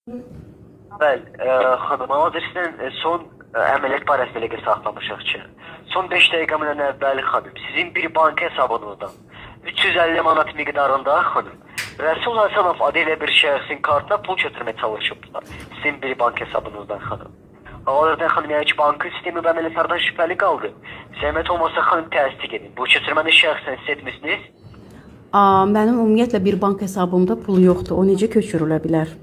Bəli, xanım, hal-hazırda sizin son əməliyyat barəsində əlaqə saxlamışıq ki, son 5 dəqiqədən əvvəl xanım, sizin bir bank hesabınızdan 350 manat miqdarında xanım, Rəsul Həsənov adı ilə bir şəxsin kartına pul götürməyə çalışıblar. Sizin bir bank hesabınızdan xanım. Hal-hazırda xanım, yəni ki, bankın sistemi və əməliyyatlardan şübhəli qaldı. Zəhmət olmasa xanım təsdiq edin. Bu götürməni şəxsən siz etmisiniz? Mənim ümumiyyətlə bir bank hesabımda pul yoxdur. O necə köçürülə bilər?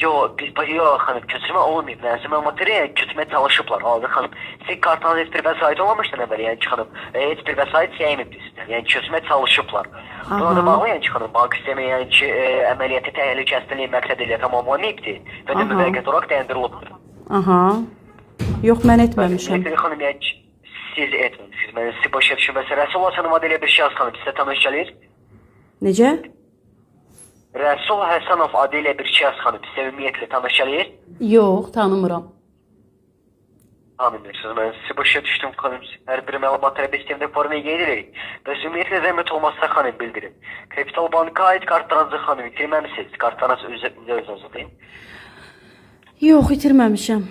Yox xanım, köçürmə olmayıb. Mənzil məlumatları yəni götürməyə çalışıblar. Halda xanım, sizin kartınız heç bir vəsait olmamışdan əvvəl, yəni ki, xanım, heç bir vəsait yəyimibdir sizdən. Yəni köçürməyə çalışıblar. Buna da bağlı, yəni ki, xanım, bank sistemi yəni ki, əməliyyatı təhlükəsizliyi məqsəd ilə tamamlanmayıbdır və də müvəqqəti olaraq dayandırılıbdır. Aha. Yox, mən etməmişəm. Ümumiyyətlə xanım, yəni ki, siz etməmisiniz. Mən sizi başa düşürəm. Rəsul Həsənov adı ilə bir şəxs xanım, sizə tanış gəlir? Necə? Rəsul Həsənov adı ilə bir şəxs xanım, sizə ümumiyyətlə tanış gəlir? Yox, tanımıram. Anlamıyorsunuz. Ben sizi başa düştüm hanım. Her bir məlumatları biz sistemde formaya gelirik. Ve ümumiyyətlə zəhmət olmazsa hanım bildirin. Kapital Bank'a ait kartlarınızı hanım itirməmisiniz. Kartlarınız özünüz değil. Yox, itirməmişəm.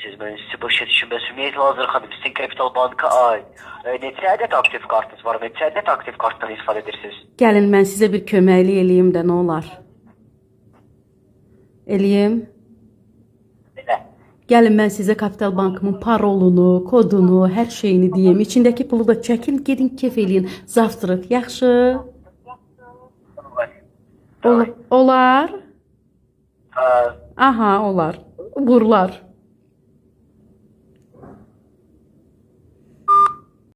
Siz ben sizi başa düşün. Ben ümumiyyətlə hazır hanım. Sizin Kapital Bank'a ait. Neçə ədəd aktif kartınız var? Neçə ədəd aktif kartdan istifadə edirsiniz? Gəlin, mən sizə bir köməklik eləyim də, nə olar? Eləyim. Belə. Gəlin, mən sizə Kapital Bankımın parolunu, kodunu, hər şeyini deyim. İçindəki pulu da çəkin, gedin kef eləyin. Zavtırıq, yaxşı? Olar? Aha, olar. Burlar.